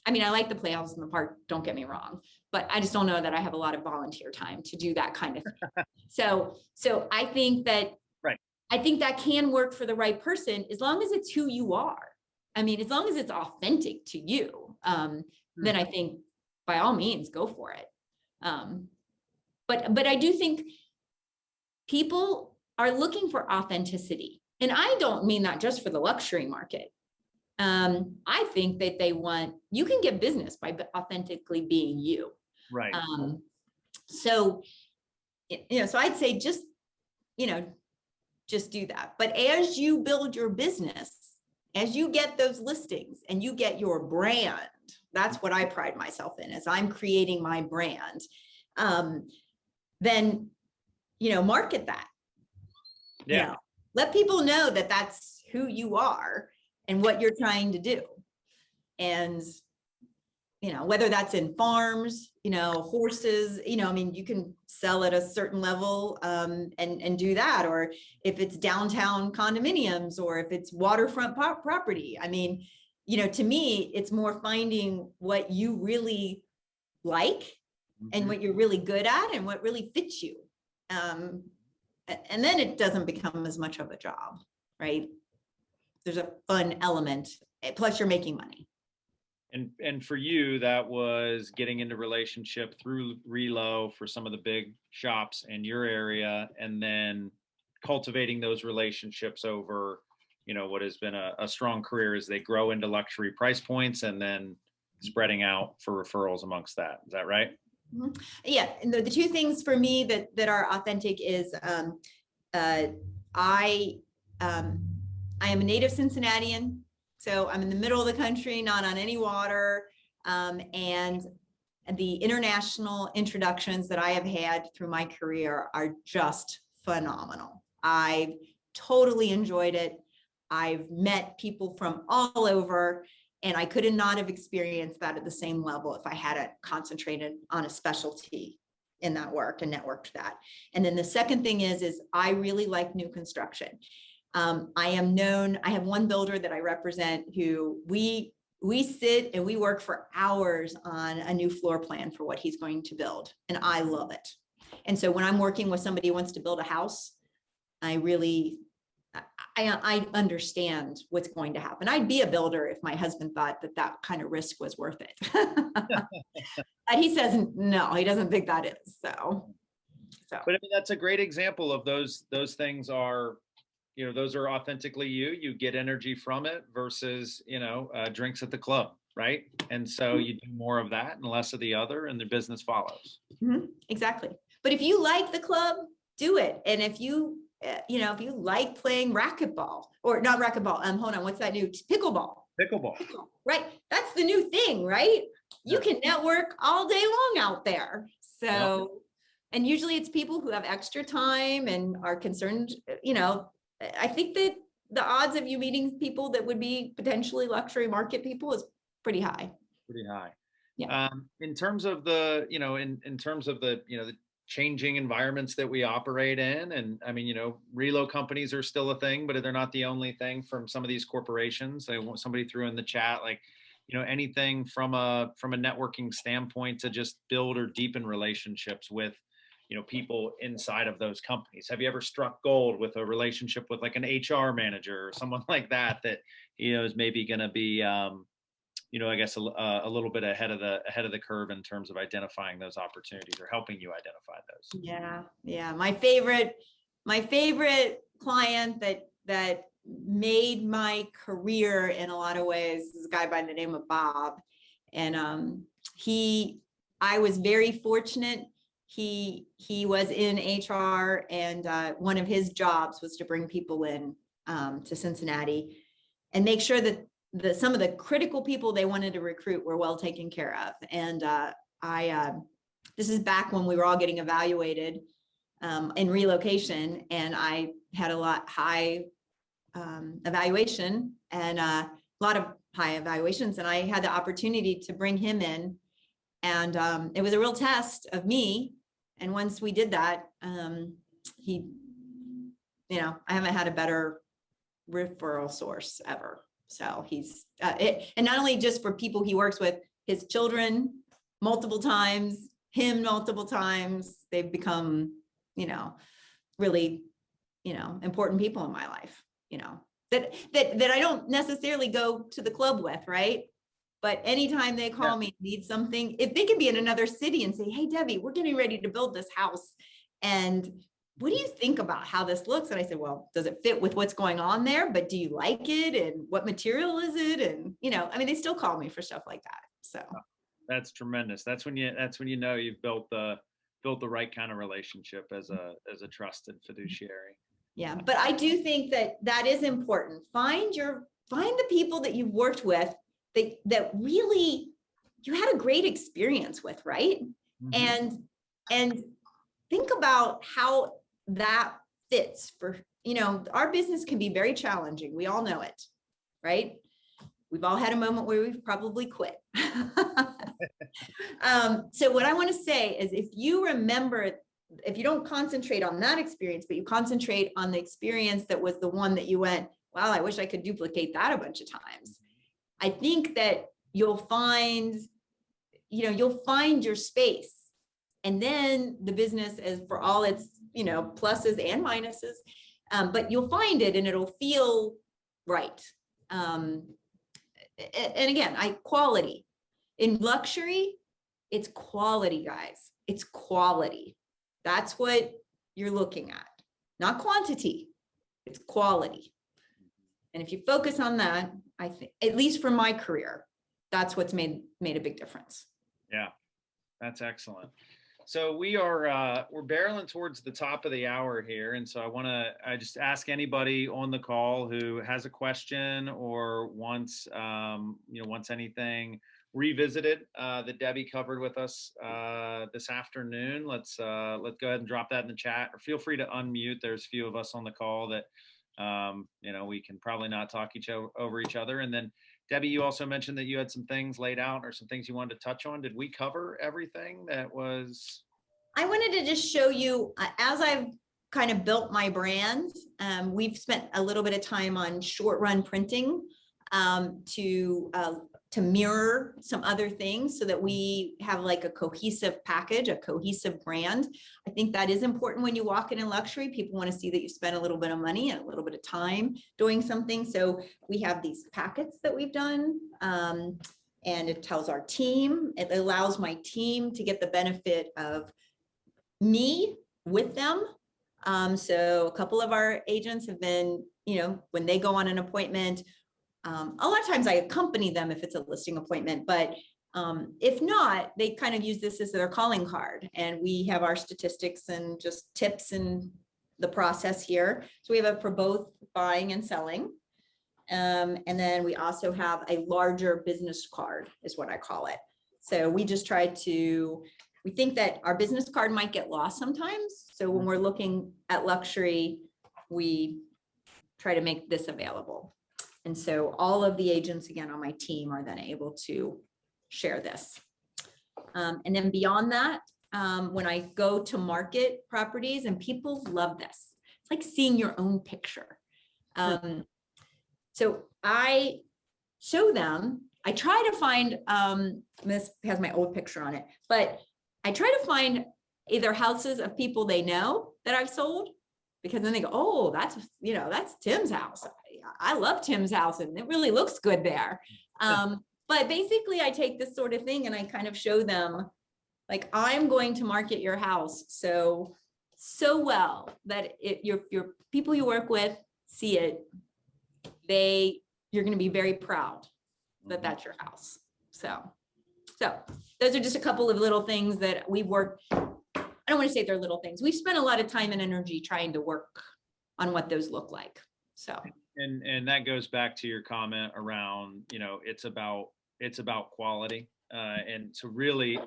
I mean, I like the Playhouse in the Park, don't get me wrong, but I just don't know that I have a lot of volunteer time to do that kind of thing. So I think that, right. I think that can work for the right person, as long as it's who you are. I mean, as long as it's authentic to you, then I think by all means, go for it. But I do think people are looking for authenticity. And I don't mean that just for the luxury market. I think that you can get business by authentically being you. Right. So I'd say just do that. But as you build your business, as you get those listings and you get your brand, that's what I pride myself in, as I'm creating my brand. Then, market that. Yeah. Let people know that that's who you are and what you're trying to do. And, whether that's in farms, horses, I mean, you can sell at a certain level and do that. Or if it's downtown condominiums, or if it's waterfront property. I mean, to me, it's more finding what you really like, mm-hmm. and what you're really good at and what really fits you. And then it doesn't become as much of a job, right? There's a fun element, plus you're making money. And for you, that was getting into relationship through Relo for some of the big shops in your area, and then cultivating those relationships over, what has been a strong career as they grow into luxury price points, and then spreading out for referrals amongst that. Is that right? Mm-hmm. Yeah. And the two things for me that are authentic is I am a native Cincinnatian, so I'm in the middle of the country, not on any water. And the international introductions that I have had through my career are just phenomenal. I've totally enjoyed it. I've met people from all over, And I could not have experienced that at the same level if I hadn't concentrated on a specialty in that work and networked that. And then the second thing is I really like new construction. I have one builder that I represent who we sit and we work for hours on a new floor plan for what he's going to build. And I love it. And so when I'm working with somebody who wants to build a house, I understand what's going to happen. I'd be a builder if my husband thought that kind of risk was worth it. And he says, no, he doesn't think that is. So. But I mean, that's a great example of those things are, those are authentically you. You get energy from it versus, drinks at the club, right? And so you do more of that and less of the other, and the business follows. Mm-hmm. Exactly. But if you like the club, do it. And if you like playing racquetball or not racquetball, hold on, what's that new pickleball? Pickleball, right? That's the new thing, right? You can network all day long out there. So, and usually it's people who have extra time and are concerned, I think that the odds of you meeting people that would be potentially luxury market people is pretty high. Pretty high. Yeah. In terms of the, in terms of the, the changing environments that we operate in. And I mean, relo companies are still a thing, but they're not the only thing from some of these corporations. Somebody threw in the chat, like, anything from a networking standpoint to just build or deepen relationships with, people inside of those companies. Have you ever struck gold with a relationship with like an HR manager or someone like that, is maybe going to be, I guess a little bit ahead of the curve in terms of identifying those opportunities or helping you identify those? Yeah. My favorite client that made my career in a lot of ways is a guy by the name of Bob. And I was very fortunate. He was in HR, and one of his jobs was to bring people in to Cincinnati and make sure that some of the critical people they wanted to recruit were well taken care of. And this is back when we were all getting evaluated in relocation, and I had high evaluation and a lot of high evaluations, and I had the opportunity to bring him in, and it was a real test of me. And once we did that, I haven't had a better referral source ever. So he's and not only just for people he works with, his children multiple times, him multiple times. They've become, really, important people in my life, that I don't necessarily go to the club with, right? But anytime they call me, need something, if they could be in another city and say, hey, Debbie, we're getting ready to build this house. And what do you think about how this looks? And I said, well, does it fit with what's going on there? But do you like it? And what material is it? And, they still call me for stuff like that. So that's tremendous. That's when you know you've built the right kind of relationship as a trusted fiduciary. Yeah. But I do think that is important. Find the people that you've worked with that really you had a great experience with, right? Mm-hmm. And think about how that fits for, our business can be very challenging. We all know it, right? We've all had a moment where we've probably quit. So what I want to say is if you don't concentrate on that experience, but you concentrate on the experience that was the one that you went, wow, I wish I could duplicate that a bunch of times. I think that you'll find your space, and then the business is for all its, pluses and minuses, but you'll find it and it'll feel right. And again, quality in luxury, it's quality, guys. It's quality. That's what you're looking at, not quantity. It's quality. And if you focus on that, I think, at least for my career, that's what's made a big difference. Yeah, that's excellent. So we're barreling towards the top of the hour here. And so I just ask anybody on the call who has a question or wants anything revisited that Debbie covered with us this afternoon. Let's go ahead and drop that in the chat, or feel free to unmute. There's a few of us on the call that, we can probably not talk over each other. And then Debbie, you also mentioned that you had some things laid out or some things you wanted to touch on. Did we cover everything that was? I wanted to just show you, as I've kind of built my brand, we've spent a little bit of time on short run printing to mirror some other things so that we have like a cohesive package, a cohesive brand. I think that is important when you walk in luxury. People want to see that you spend a little bit of money and a little bit of time doing something. So we have these packets that we've done, and it tells our team, it allows my team to get the benefit of me with them. So a couple of our agents have been, when they go on an appointment, a lot of times I accompany them if it's a listing appointment, but if not, they kind of use this as their calling card, and we have our statistics and just tips in the process here. So we have it for both buying and selling. And then we also have a larger business card is what I call it. So we just try to, we think that our business card might get lost sometimes. So when we're looking at luxury, we try to make this available. And so all of the agents, again, on my team are then able to share this. And then beyond that, when I go to market properties, and people love this, it's like seeing your own picture. So I show them, I try to find, this has my old picture on it, but I try to find either houses of people they know that I've sold, because then they go, oh, that's Tim's house. I love Tim's house and it really looks good there. But basically I take this sort of thing and I kind of show them, like, I'm going to market your house so well that your people you work with see it, you're going to be very proud that that's your house. So those are just a couple of little things that we work. I don't want to say they're little things. We've spent a lot of time and energy trying to work on what those look like. So. And that goes back to your comment around, it's about quality, and so really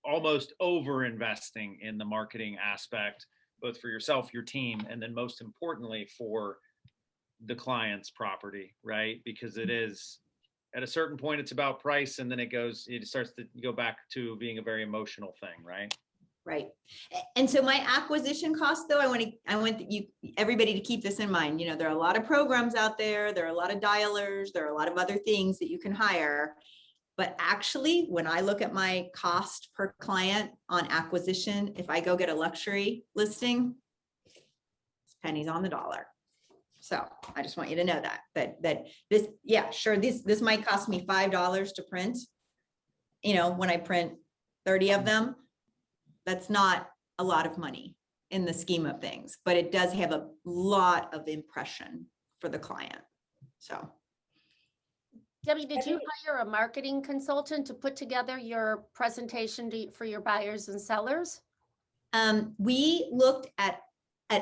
almost over investing in the marketing aspect, both for yourself, your team, and then most importantly for the client's property, right? Because it is, at a certain point, it's about price, and then it starts to go back to being a very emotional thing, right? Right. And so my acquisition cost, though, I want everybody to keep this in mind. There are a lot of programs out there. There are a lot of dialers. There are a lot of other things that you can hire. But actually, when I look at my cost per client on acquisition, if I go get a luxury listing, it's pennies on the dollar. So I just want you to know that this, yeah, sure, this might cost me $5 to print. When I print 30 of them, that's not a lot of money in the scheme of things, but it does have a lot of impression for the client. So. Debbie, did you hire a marketing consultant to put together your presentation for your buyers and sellers? We looked at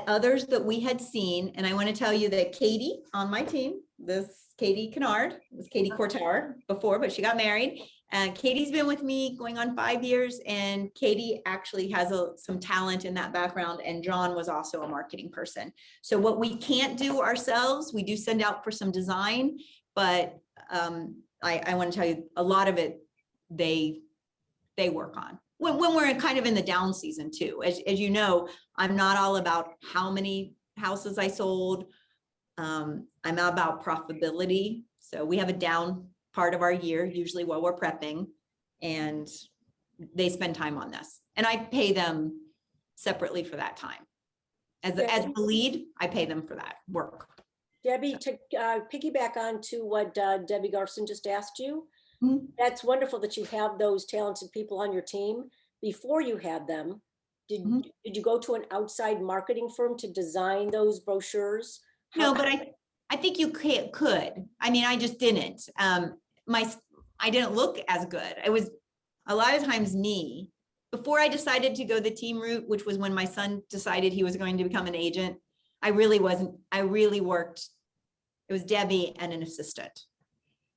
others that we had seen, and I want to tell you that Katie on my team, this Katie Kennard, was Katie Cortar before, but she got married. Katie's been with me going on 5 years, and Katie actually has some talent in that background, and John was also a marketing person. So what we can't do ourselves, we do send out for some design, but I want to tell you, a lot of it they work on. When we're kind of in the down season too, as you know, I'm not all about how many houses I sold. I'm about profitability. So we have a down part of our year, usually while we're prepping, and they spend time on this. And I pay them separately for that time. As the lead, I pay them for that work. Debbie, to piggyback on to what Debbie Garson just asked you, that's wonderful that you have those talented people on your team. Before you had them, did you go to an outside marketing firm to design those brochures? No, but I think you could. I mean, I just didn't. I didn't look as good. It was a lot of times me. Before I decided to go the team route, which was when my son decided he was going to become an agent, I really worked. It was Debbie and an assistant.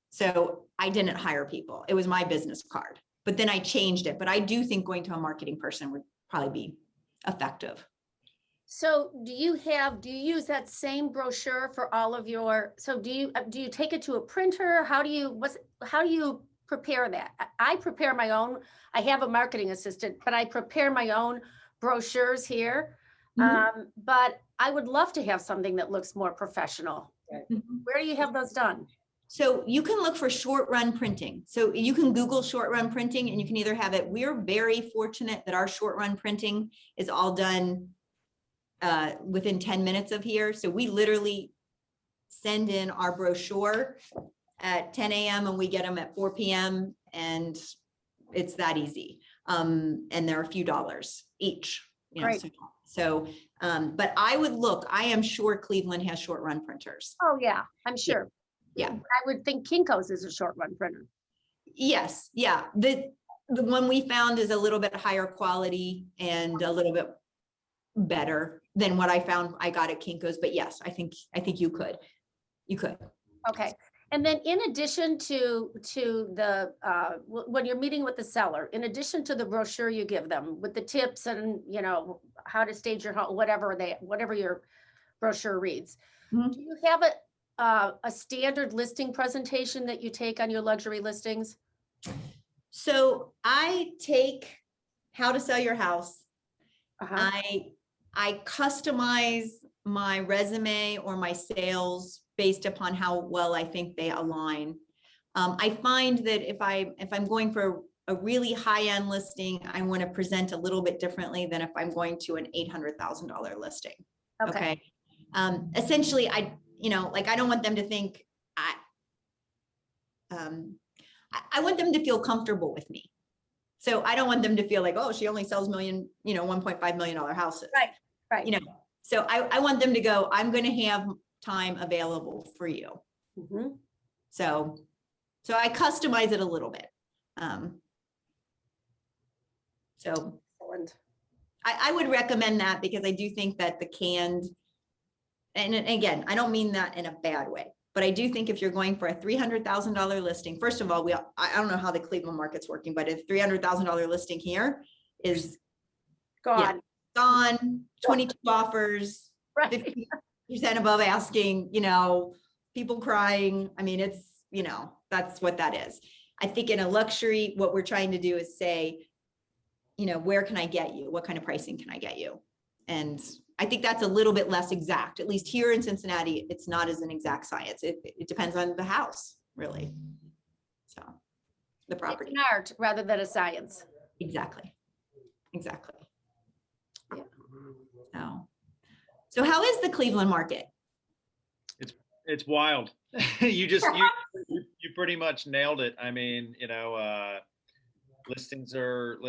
So I didn't hire people. It was my business card, but then I changed it. But I do think going to a marketing person would probably be effective. So do you use that same brochure for all of your, so do you take it to a printer? How do you prepare that? I prepare my own. I have a marketing assistant, but I prepare my own brochures here. But I would love to have something that looks more professional. Where do you have those done? So you can look for short run printing. So you can Google short run printing and you can either have it. We're very fortunate that our short run printing is all done within 10 minutes of here. So we literally send in our brochure at 10 a.m. and we get them at 4 p.m. and it's that easy. And they're a few dollars each. You know, Right. but I would look, I am sure Cleveland has short run printers. Oh, yeah, I'm sure. Yeah. I would think Kinko's is a short run printer. Yes, yeah. The one we found is a little bit higher quality and a little bit better than what I found I got at Kinko's, but yes, I think you could. Okay. And then in addition to the, when you're meeting with the seller, in addition to the brochure you give them with the tips and, you know, how to stage your home, whatever your brochure reads, Mhm. do you have a standard listing presentation that you take on your luxury listings? So I take how to sell your house. Uh-huh. I customize my resume or my sales based upon how well I think they align. I find that if I'm going for a really high-end listing, I want to present a little bit differently than if I'm going to an $800,000 listing. Okay. Essentially, I don't want them to think I want them to feel comfortable with me. So I don't want them to feel like, oh, she only sells $1.5 million houses. Right. You know, so I want them to go, I'm going to have time available for you. Mhm. So I customize it a little bit. So Excellent. I would recommend that because I do think that the canned, and again, I don't mean that in a bad way, but I do think if you're going for a $300,000 listing, first of all, I don't know how the Cleveland market's working, but a $300,000 listing here is Gone. gone, 22 offers, Right. 50% above asking, people crying. I mean, it's, that's what that is. I think in a luxury, what we're trying to do is say, where can I get you? What kind of pricing can I get you? And I think that's a little bit less exact. At least here in Cincinnati, it's not as an exact science. It depends on the house, really. So the property. It's an art rather than a science. Exactly. Yeah. So how is the Cleveland market? It's wild. you pretty much nailed it. I mean, listings are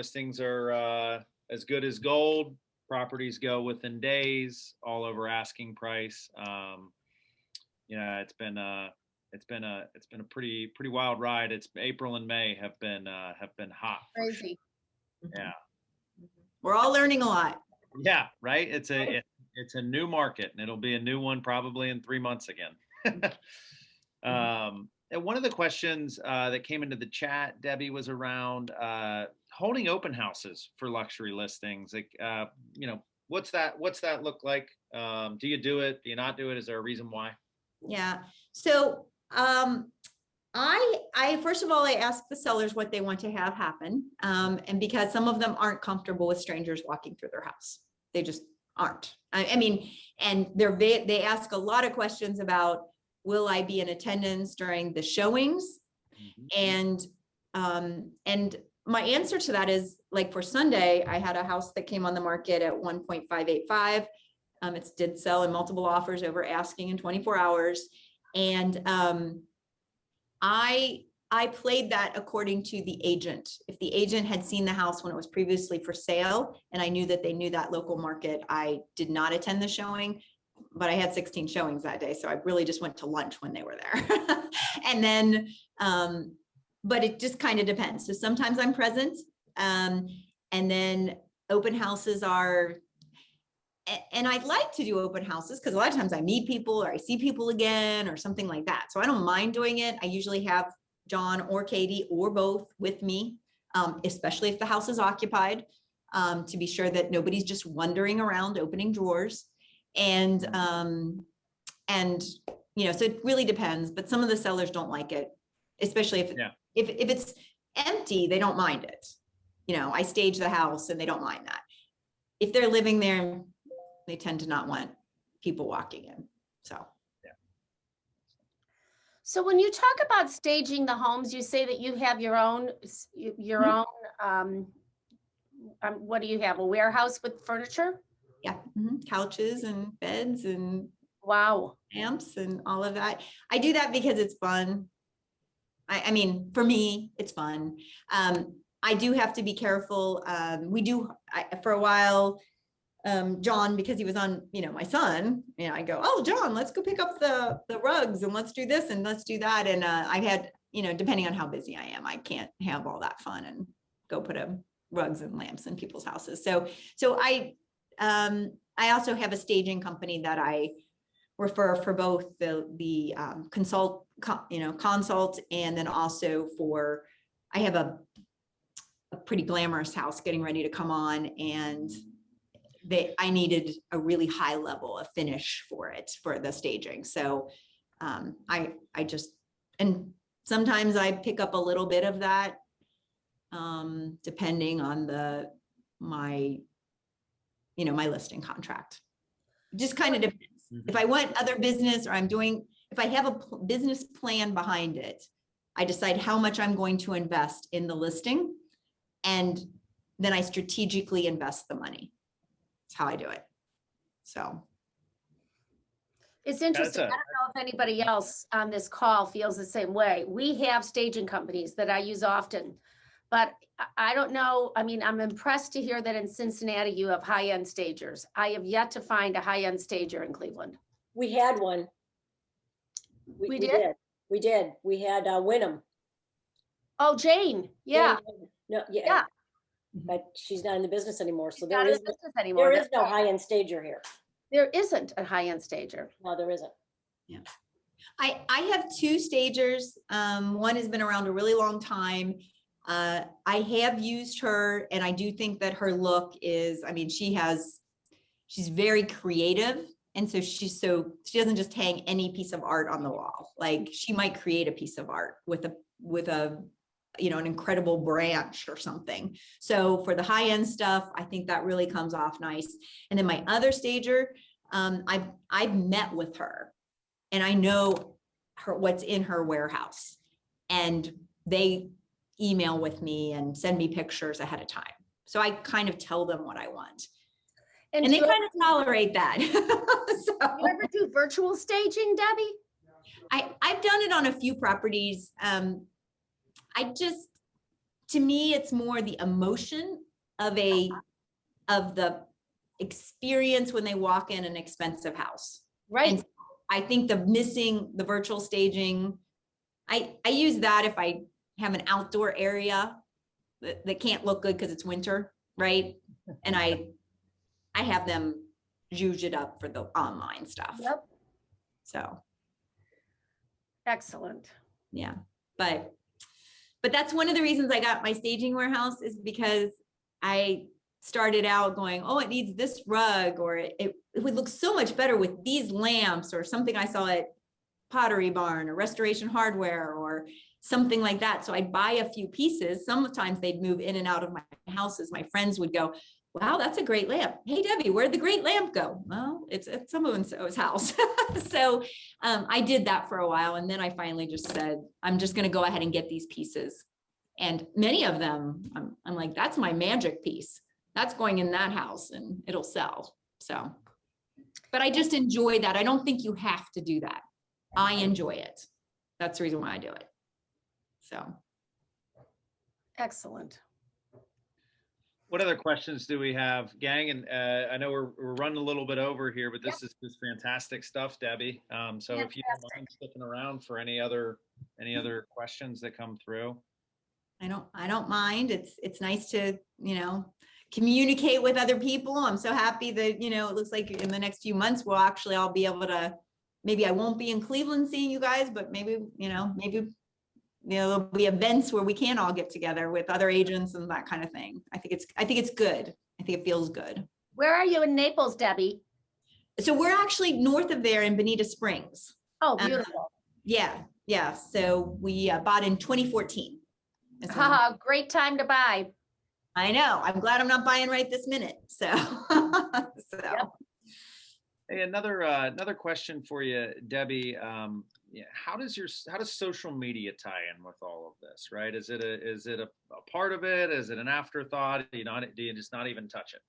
as good as gold. Properties go within days, all over asking price. It's been a pretty wild ride. It's April and May have been hot. Crazy. Yeah. We're all learning a lot. Yeah, right. It's a new market, and it'll be a new one probably in 3 months again. And one of the questions that came into the chat, Debbie, was around holding open houses for luxury listings. Like, what's that look like? Do you do it? Do you not do it? Is there a reason why? Yeah. So I first of all, I ask the sellers what they want to have happen. And because some of them aren't comfortable with strangers walking through their house. They just aren't. I mean, and they ask a lot of questions about, will I be in attendance during the showings? Mm-hmm. And my answer to that is, like, for Sunday, I had a house that came on the market at 1.585. It did sell in multiple offers over asking in 24 hours. And I played that according to the agent. If the agent had seen the house when it was previously for sale, and I knew that they knew that local market, I did not attend the showing, but I had 16 showings that day. So I really just went to lunch when they were there. And then, but it just kind of depends. So sometimes I'm present. And then open houses are, and I'd like to do open houses because a lot of times I meet people or I see people again or something like that. So I don't mind doing it. I usually have John or Katie or both with me, especially if the house is occupied. to be sure that nobody's just wandering around opening drawers. And, you know, so it really depends, but some of the sellers don't like it, especially if, if it's empty, they don't mind it. You know, I stage the house and they don't mind that. If they're living there, they tend to not want people walking in. So. So when you talk about staging the homes, you say that you have your own, what do you have? A warehouse with furniture? Yeah, couches and beds and wow, lamps and all of that. I do that because it's fun. I mean, for me, it's fun. I do have to be careful. For a while, John, because he was on, you know, my son, you know, I go, oh, John, let's go pick up the rugs and let's do this and let's do that. And I had, you know, depending on how busy I am, I can't have all that fun and go put rugs and lamps in people's houses. So I also have a staging company that I refer for both the consult, and then also for, I have a pretty glamorous house getting ready to come on, and I needed a really high level of finish for it, for the staging. So I just, and sometimes I pick up a little bit of that, depending on my listing contract. It just kind of depends. If I want other business, or if I have a business plan behind it, I decide how much I'm going to invest in the listing, and then I strategically invest the money. That's how I do it. So. It's interesting. I don't know if anybody else on this call feels the same way. We have staging companies that I use often, but I don't know. I mean, I'm impressed to hear that in Cincinnati, you have high-end stagers. I have yet to find a high-end stager in Cleveland. We had one. We did. We did. We had Wynnum. Oh, Jane. Yeah. No, yeah. But she's not in the business anymore. So there is no high-end stager here. There isn't a high-end stager. No, there isn't. Yeah. I have two stagers. One has been around a really long time. I have used her, and I do think that her look is, I mean, she's very creative. And so she doesn't just hang any piece of art on the wall. Like, she might create a piece of art with a an incredible branch or something. So for the high-end stuff, I think that really comes off nice. And then my other stager, I've met with her, and I know what's in her warehouse, and they email with me and send me pictures ahead of time. So I kind of tell them what I want. And they kind of tolerate that. So, you ever do virtual staging, Debbie? I've done it on a few properties. To me, it's more the emotion of the experience when they walk in an expensive house. Right. And I think the virtual staging, I use that if I have an outdoor area that can't look good because it's winter, right? And I have them zhuzh it up for the online stuff. Yep. So. Excellent. Yeah. But that's one of the reasons I got my staging warehouse, is because I started out going, oh, it needs this rug, or it would look so much better with these lamps, or something I saw at Pottery Barn or Restoration Hardware or something like that. So I'd buy a few pieces. Sometimes they'd move in and out of my houses. My friends would go, wow, that's a great lamp. Hey, Debbie, where'd the great lamp go? Well, it's at someone's house. So I did that for a while. And then I finally just said, I'm just going to go ahead and get these pieces. And many of them, I'm like, that's my magic piece. That's going in that house and it'll sell. So, but I just enjoy that. I don't think you have to do that. I enjoy it. That's the reason why I do it. So. Excellent. What other questions do we have, gang? And I know we're running a little bit over here, but this is just fantastic stuff, Debbie. So if you don't mind sticking around for any other questions that come through. I don't mind. It's nice to, communicate with other people. I'm so happy that, it looks like in the next few months, I'll be able to, maybe I won't be in Cleveland seeing you guys, but maybe there'll be events where we can all get together with other agents and that kind of thing. I think it's good. I think it feels good. Where are you in Naples, Debbie? So we're actually north of there in Bonita Springs. Oh, beautiful. Yeah. So we bought in 2014. And so Haha, great time to buy. I know. I'm glad I'm not buying right this minute. So, Yep. Hey, another question for you, Debbie. Yeah, how does social media tie in with all of this, right? Is it a part of it? Is it an afterthought? Do you just not even touch it?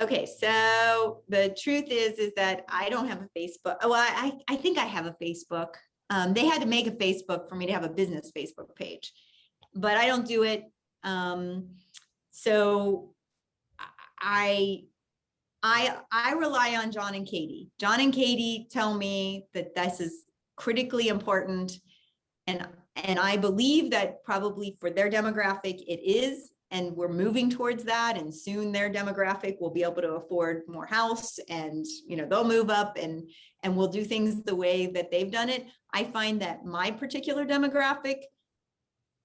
Okay, so the truth is that I don't have a Facebook. Well, I think I have a Facebook. They had to make a Facebook for me to have a business Facebook page, but I don't do it. So I rely on John and Katie. John and Katie tell me that this is critically important, and I believe that probably for their demographic it is. And we're moving towards that, and soon their demographic will be able to afford more house, and they'll move up and we'll do things the way that they've done it. I find that my particular demographic,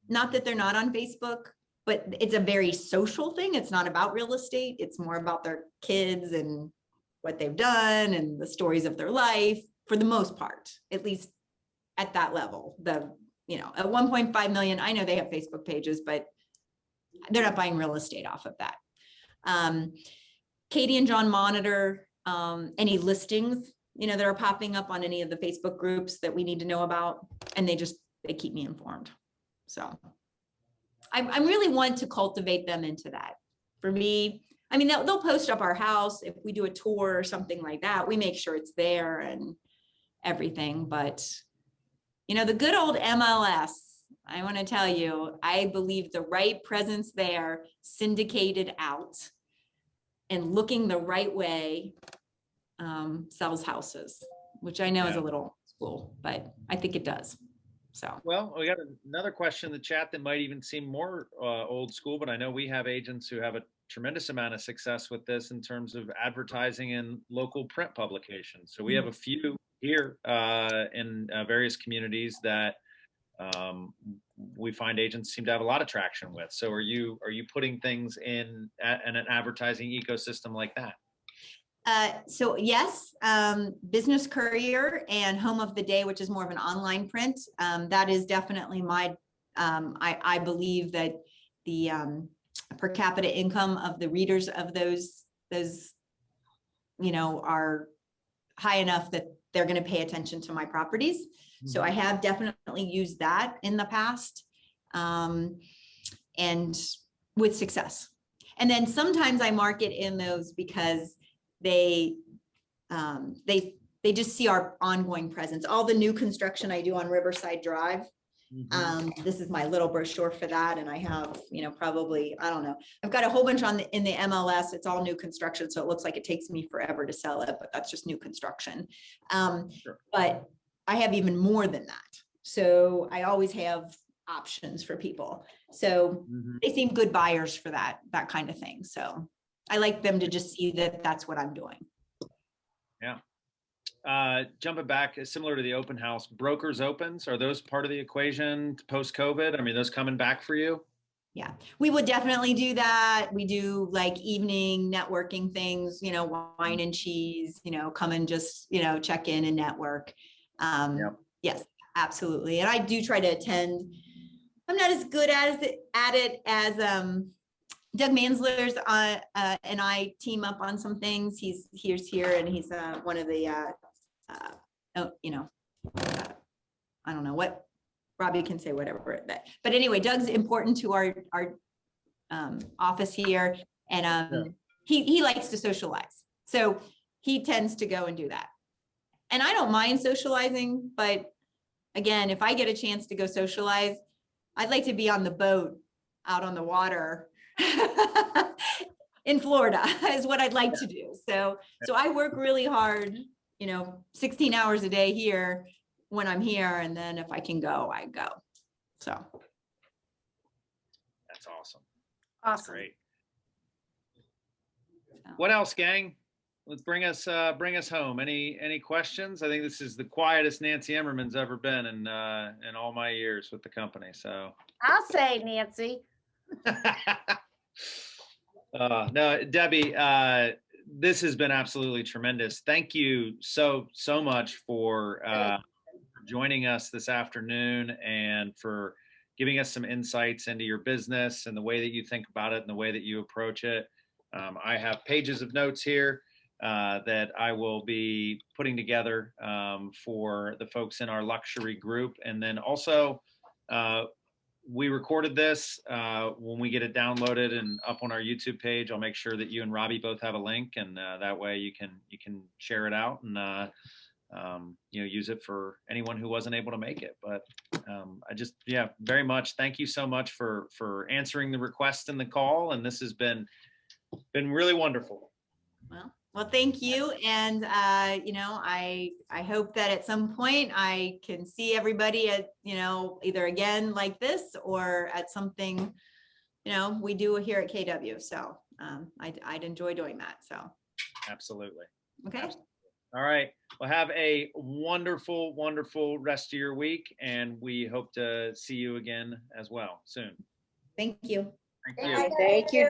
not that they're not on Facebook, but it's a very social thing. It's not about real estate. It's more about their kids and what they've done and the stories of their life, for the most part, at least at that level. At 1.5 million, I know they have Facebook pages, but they're not buying real estate off of that. Katie and John monitor any listings, that are popping up on any of the Facebook groups that we need to know about, and they keep me informed. So I really want to cultivate them into that. For me, I mean, they'll post up our house if we do a tour or something like that. We make sure it's there and everything, but the good old MLS, I want to tell you, I believe the right presence there, syndicated out and looking the right way, sells houses, which I know is a little school, but I think it does. So, well, we got another question in the chat that might even seem more old school, but I know we have agents who have a tremendous amount of success with this in terms of advertising in local print publications. So we have a few here in various communities that we find agents seem to have a lot of traction with. So are you putting things in an advertising ecosystem like that? So yes, Business Courier and Home of the Day, which is more of an online print. That is definitely my, I believe that the per capita income of the readers of those, are high enough that they're going to pay attention to my properties. So I have definitely used that in the past, and with success. And then sometimes I market in those because they just see our ongoing presence. All the new construction I do on Riverside Drive. This is my little brochure for that. And I have, probably, I don't know, I've got a whole bunch in the MLS. It's all new construction. So it looks like it takes me forever to sell it, but that's just new construction. Sure. But I have even more than that. So I always have options for people. So they seem good buyers for that kind of thing. So I like them to just see that that's what I'm doing. Yeah. Jumping back, similar to the open house, brokers opens, are those part of the equation post-COVID? I mean, those coming back for you? Yeah, we would definitely do that. We do like evening networking things, wine and cheese, come and just, check in and network. Yes, absolutely. And I do try to attend. I'm not as good at it as Doug Mansler's and I team up on some things. He's here and he's one of the I don't know what Robbie can say, whatever that. But anyway, Doug's important to our office here, and he likes to socialize, so he tends to go and do that. And I don't mind socializing, but again, if I get a chance to go socialize, I'd like to be on the boat out on the water in Florida is what I'd like to do. So I work really hard, 16 hours a day here when I'm here. And then if I can go, I go. So. That's awesome. Awesome. Great. What else, gang? let's bring us home. Any questions? I think this is the quietest Nancy Emmerman's ever been in all my years with the company. So I'll say, Nancy. no, Debbie, this has been absolutely tremendous. Thank you so much for joining us this afternoon and for giving us some insights into your business and the way that you think about it and the way that you approach it. I have pages of notes here that I will be putting together for the folks in our luxury group. And then also, we recorded this. When we get it downloaded and up on our YouTube page, I'll make sure that you and Robbie both have a link, and that way you can share it out and use it for anyone who wasn't able to make it. But I just, very much thank you so much for answering the request in the call, and this has been really wonderful. Well, thank you. And, I hope that at some point I can see everybody at, either again like this or at something, we do here at KW. So I'd enjoy doing that. So. Absolutely. Okay. Absolutely. All right. Well, have a wonderful, wonderful rest of your week. And we hope to see you again as well soon. Thank you. Thank you. Thank you.